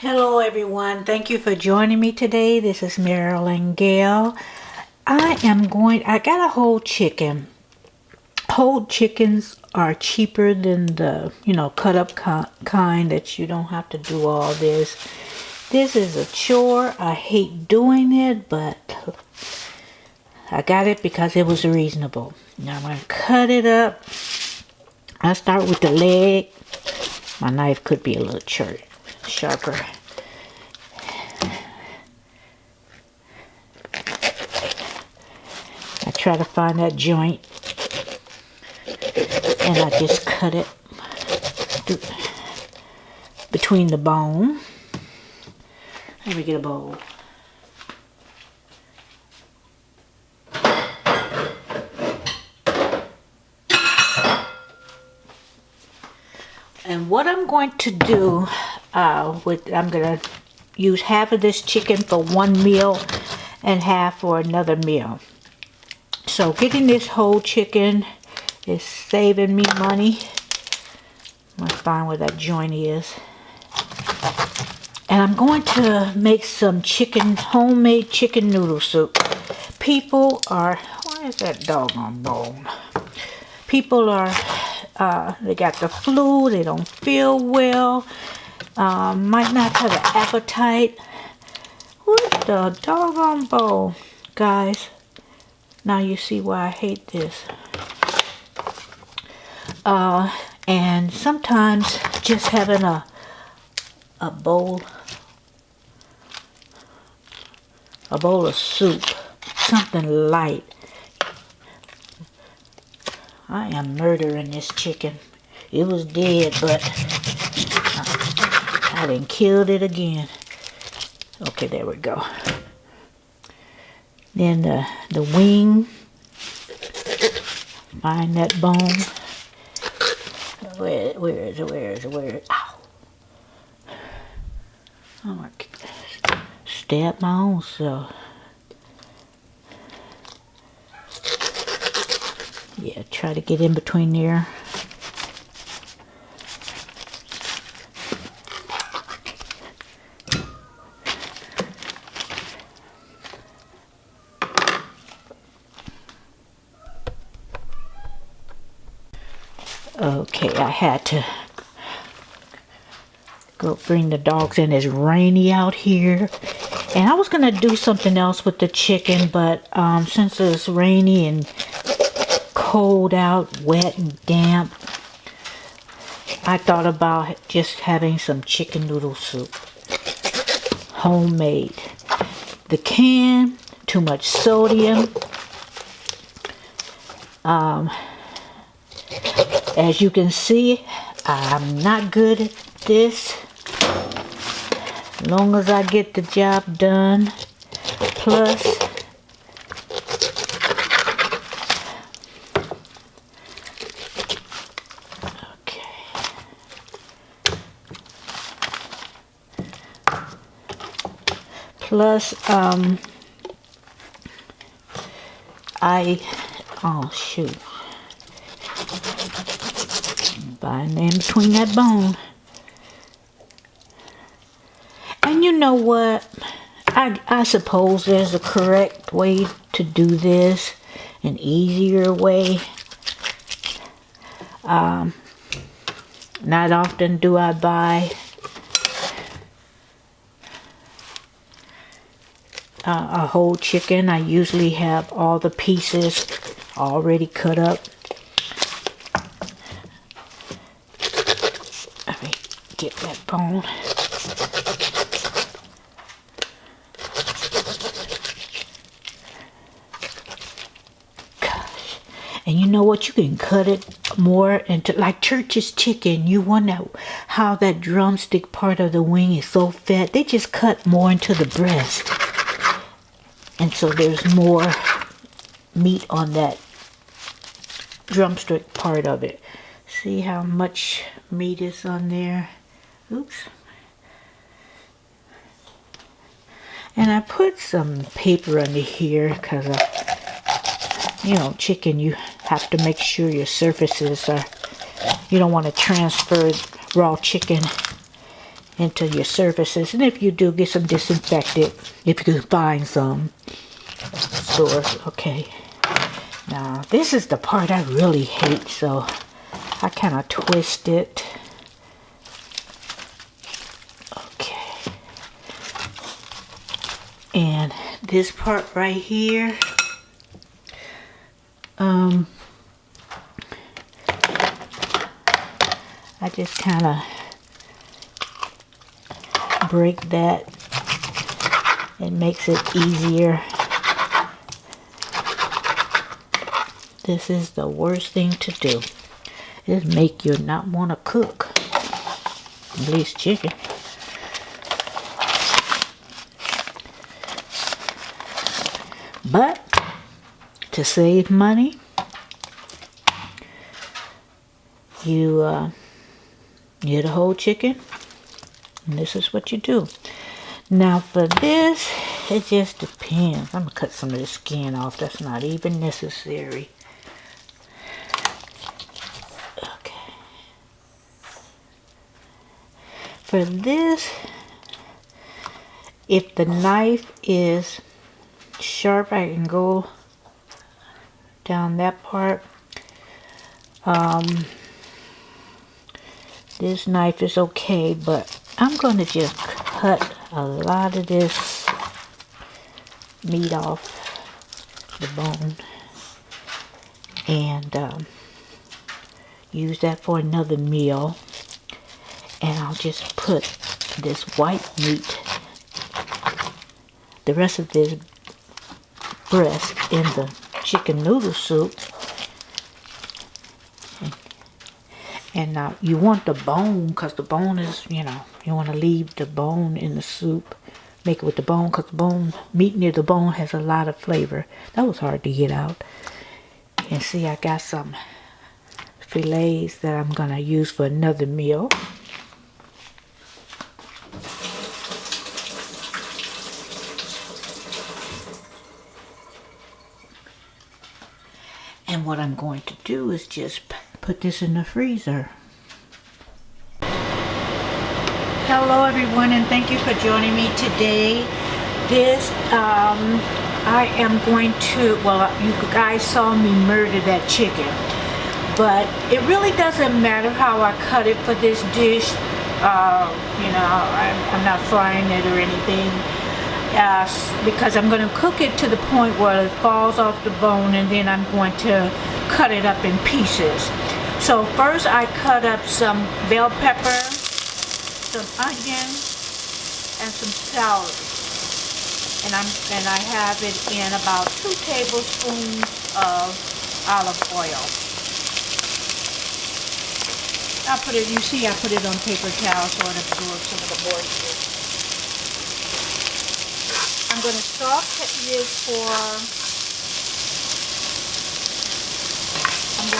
Hello everyone, thank you for joining me today. This is Marilyn Gale. I got a whole chicken. Whole chickens are cheaper than the, cut up kind that you don't have to do all this. This is a chore. I hate doing it, but I got it because it was reasonable. Now I'm going to cut it up. I start with the leg. My knife could be a little sharper. I try to find that joint and I just cut it between the bone. Let me get a bowl. And what I'm going to do, I'm going to use half of this chicken for one meal and half for another meal. So getting this whole chicken is saving me money. I'm going to find where that joint is. And I'm going to make some homemade chicken noodle soup. People are, where is that doggone bone? People are, they got the flu, they don't feel well, might not have an appetite. What the doggone bowl, guys? Now you see why I hate this. And sometimes just having a bowl of soup, something light. I am murdering this chicken. It was dead, but I done killed it again. Okay, there we go. Then the wing. Find that bone. Where is it? Ow. Oh my God. Stab my own self. Yeah, try to get in between there. Okay, I had to go bring the dogs in. It's rainy out here. And I was going to do something else with the chicken, but since it's rainy and cold out, wet and damp, I thought about just having some chicken noodle soup. Homemade. The can, too much sodium. As you can see, I'm not good at this. As long as I get the job done. Plus, oh shoot. Bind in between that bone. And you know what? I suppose there's a correct way to do this, an easier way. Not often do I buy a whole chicken. I usually have all the pieces already cut up. Let me get that bone. Gosh. And you know what? You can cut it more into, like Church's chicken. You wonder how that drumstick part of the wing is so fat. They just cut more into the breast. And so there's more meat on that drumstick part of it. See how much meat is on there? Oops. And I put some paper under here because, chicken, you have to make sure your surfaces are, you don't want to transfer raw chicken into your surfaces. And if you do, get some disinfectant if you can find some stores. Okay. Now this is the part I really hate, so I kind of twist it. Okay. And this part right here, I just kind of break that. It makes it easier. This is the worst thing to do. It make you not want to cook, at least chicken. But to save money, you get a whole chicken, and this is what you do. Now for this, it just depends. I'm gonna cut some of the skin off. That's not even necessary. Okay. For this, if the knife is sharp, I can go down that part. This knife is okay, but I'm going to just cut a lot of this meat off the bone and use that for another meal. And I'll just put this white meat, the rest of this breast, in the chicken noodle soup. And now you want the bone, because the bone is, you want to leave the bone in the soup. Make it with the bone, because the bone, meat near the bone has a lot of flavor. That was hard to get out. And see, I got some fillets that I'm going to use for another meal. And what I'm going to do is just put this in the freezer. Hello everyone, and thank you for joining me today. This, I am going to, well, you guys saw me murder that chicken. But it really doesn't matter how I cut it for this dish. I'm not frying it or anything. Because I'm going to cook it to the point where it falls off the bone, and then I'm going to cut it up in pieces. So first I cut up some bell pepper, some onion, and some celery. And I have it in about 2 tablespoons of olive oil. I put it, you see I put it on paper towel so it absorbs some of the moisture. I'm going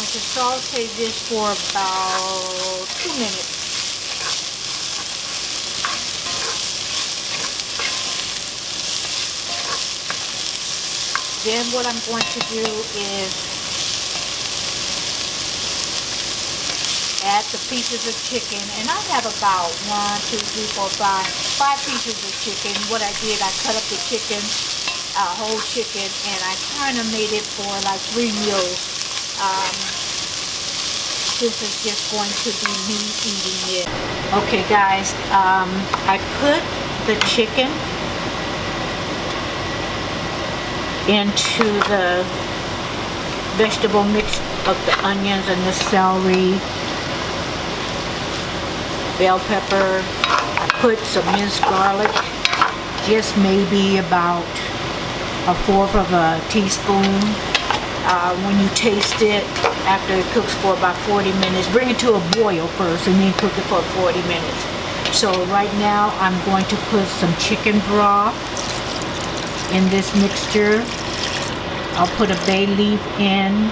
to saute this for about 2 minutes. Then what I'm going to do is add the pieces of chicken, and I have about 1, 2, 3, 4, 5 pieces of chicken. What I did, I cut up the chicken, whole chicken, and I kind of made it for like 3 meals. This is just going to be me eating it. Okay guys, I put the chicken into the vegetable mix of the onions and the celery, bell pepper. I put some minced garlic, just maybe about 1/4 of a teaspoon. When you taste it, after it cooks for about 40 minutes, bring it to a boil first and then cook it for 40 minutes. So right now I'm going to put some chicken broth in this mixture. I'll put a bay leaf in.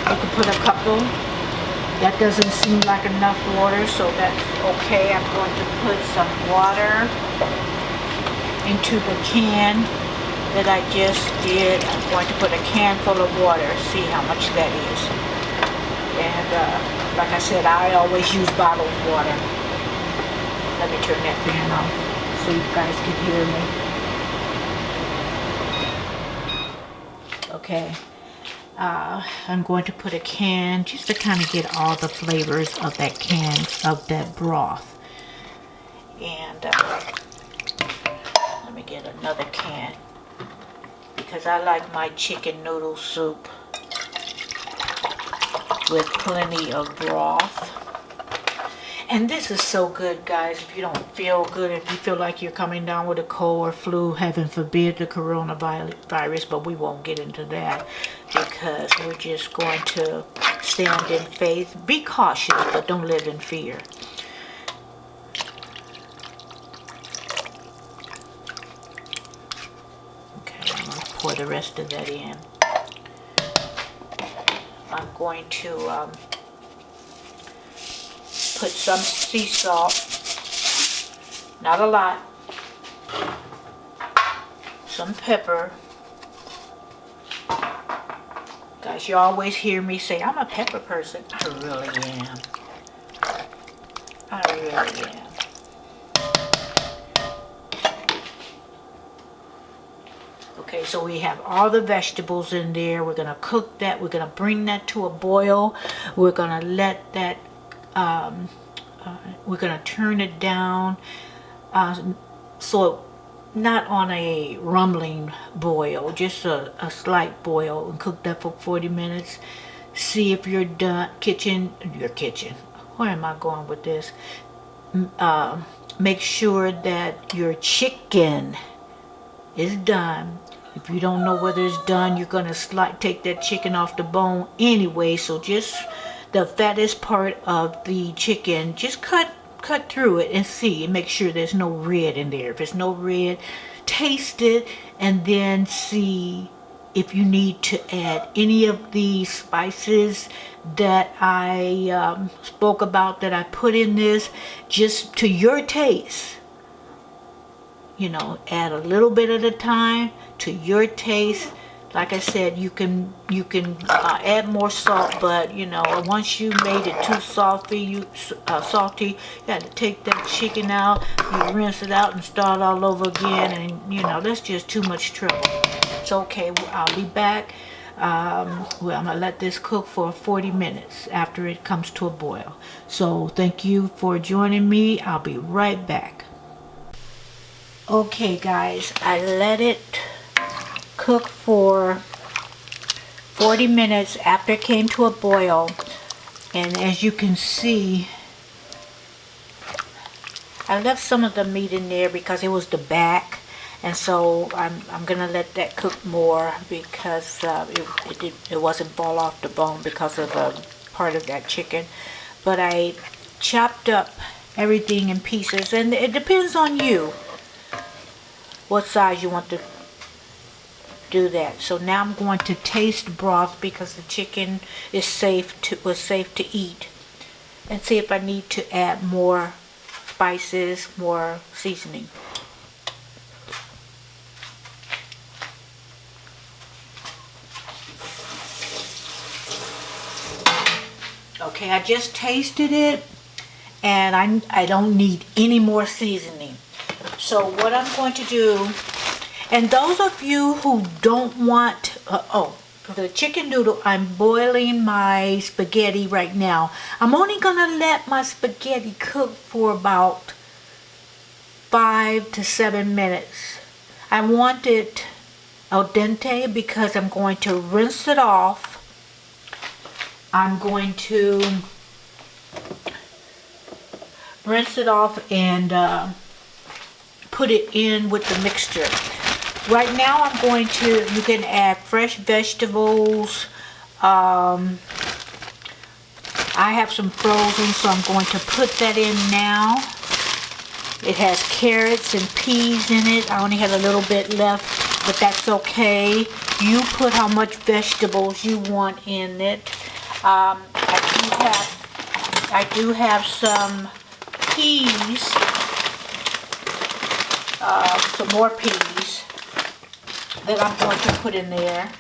I could put a couple. That doesn't seem like enough water, so that's okay. I'm going to put some water into the can that I just did. I'm going to put a can full of water, see how much that is. And like I said, I always use bottled water. Let me turn that fan off so you guys can hear me. Okay. I'm going to put a can just to kind of get all the flavors of that can, of that broth. And let me get another can because I like my chicken noodle soup with plenty of broth. And this is so good, guys. If you don't feel good, if you feel like you're coming down with a cold or flu, heaven forbid the coronavirus, but we won't get into that because we're just going to stand in faith. Be cautious, but don't live in fear. Okay, I'm going to pour the rest of that in. I'm going to put some sea salt, not a lot, some pepper. Guys, you always hear me say, I'm a pepper person. I really am. I really am. Okay, so we have all the vegetables in there. We're going to cook that. We're going to bring that to a boil. We're going to let that we're going to turn it down so not on a rumbling boil, just a slight boil, and cook that for 40 minutes. See if you're done. Your kitchen. Where am I going with this? Make sure that your chicken is done. If you don't know whether it's done, you're going to take that chicken off the bone anyway. So just the fattest part of the chicken, just cut through it and see and make sure there's no red in there. If there's no red, taste it and then see if you need to add any of the spices that I spoke about, that I put in this, just to your taste. You know, add a little bit at a time to your taste. Like I said, you can add more salt, but you know, once you made it too salty, you got to take that chicken out, you rinse it out and start all over again, and you know, that's just too much trouble. It's okay. I'll be back. I'm gonna let this cook for 40 minutes after it comes to a boil. So thank you for joining me. I'll be right back. Okay, guys, I let it cook for 40 minutes after it came to a boil, and as you can see, I left some of the meat in there because it was the back, and so I'm gonna let that cook more because it wasn't fall off the bone because of the part of that chicken. But I chopped up everything in pieces, and it depends on you what size you want to do that. So now I'm going to taste broth because the chicken is was safe to eat, and see if I need to add more spices, more seasoning. Okay, I just tasted it and I don't need any more seasoning. So what I'm going to do, and those of you who don't want, for the chicken noodle, I'm boiling my spaghetti right now. I'm only gonna let my spaghetti cook for about 5 to 7 minutes. I want it al dente because I'm going to rinse it off. I'm going to rinse it off and put it in with the mixture. Right now I'm going to, you can add fresh vegetables. I have some frozen, so I'm going to put that in now. It has carrots and peas in it. I only have a little bit left, but that's okay. You put how much vegetables you want in it. I do have some peas, some more peas that I'm going to put in there.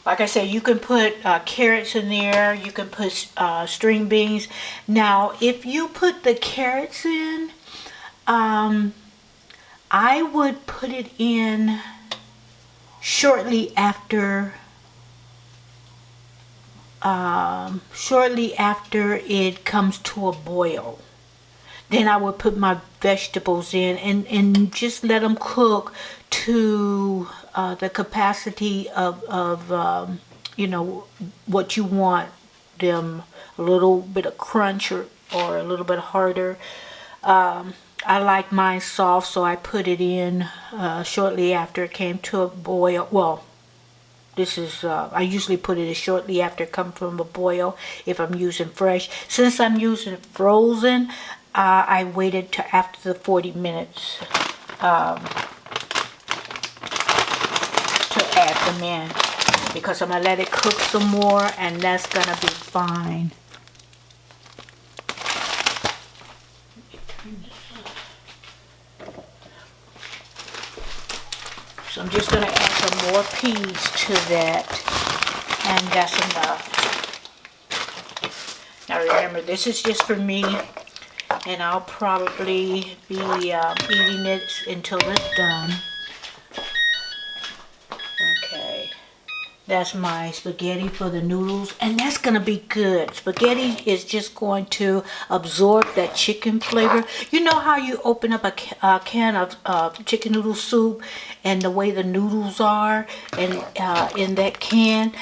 Like I said, you can put carrots in there. You can put string beans. Now, if you put the carrots in, I would put it in shortly after it comes to a boil. Then I would put my vegetables in and just let them cook to the capacity of you know, what you want them, a little bit of crunch or a little bit harder. I like mine soft, so I put it in shortly after it came to a boil. Well, this is, I usually put it shortly after it comes from a boil if I'm using fresh. Since I'm using frozen, I waited to after the 40 minutes to add them in, because I'm going to let it cook some more, and that's going to be fine. So I'm just going to add some more peas to that, and that's enough. Now remember, this is just for me, and I'll probably be eating it until it's done. Okay, that's my spaghetti for the noodles, and that's going to be good. Spaghetti is just going to absorb that chicken flavor. You know how you open up a can of chicken noodle soup, and the way the noodles are, and in that can,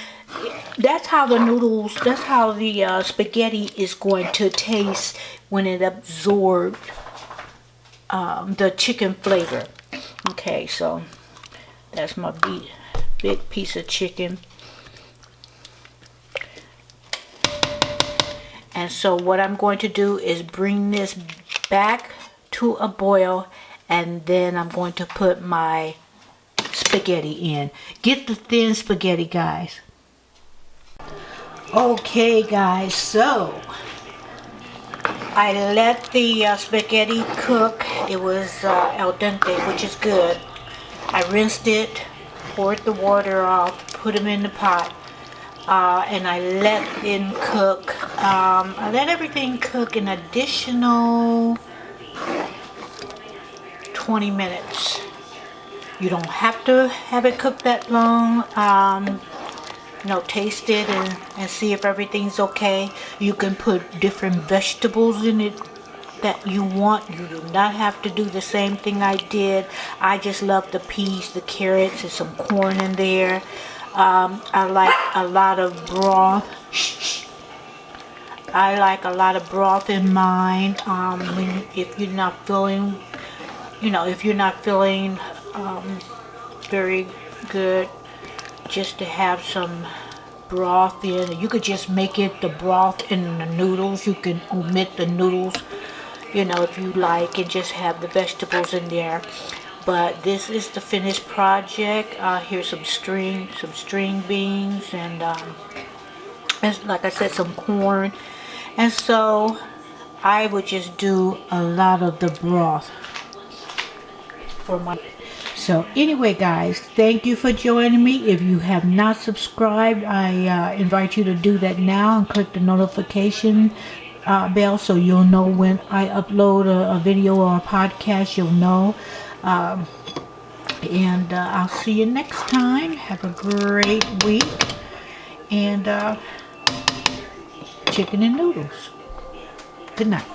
that's how the noodles, that's how the spaghetti is going to taste when it absorbs the chicken flavor. Okay, so that's my big piece of chicken. And so what I'm going to do is bring this back to a boil, and then I'm going to put my spaghetti in. Get the thin spaghetti, guys. Okay, guys, so I let the spaghetti cook. It was al dente, which is good. I rinsed it, poured the water off, put them in the pot, and I let them cook. I let everything cook an additional 20 minutes. You don't have to have it cooked that long. You know, taste it and see if everything's okay. You can put different vegetables in it that you want. You do not have to do the same thing I did. I just love the peas, the carrots, and some corn in there. I like a lot of broth. I like a lot of broth in mine. If you're not feeling, you know, if you're not feeling very good, just to have some broth in. You could just make it the broth in the noodles. You can omit the noodles, you know, if you like, and just have the vegetables in there. But this is the finished project. Here's some string beans, and like I said, some corn. And so I would just do a lot of the broth for my. So anyway, guys, thank you for joining me. If you have not subscribed, I invite you to do that now and click the notification bell so you'll know when I upload a video or a podcast. You'll know. And I'll see you next time. Have a great week. And chicken and noodles. Good night.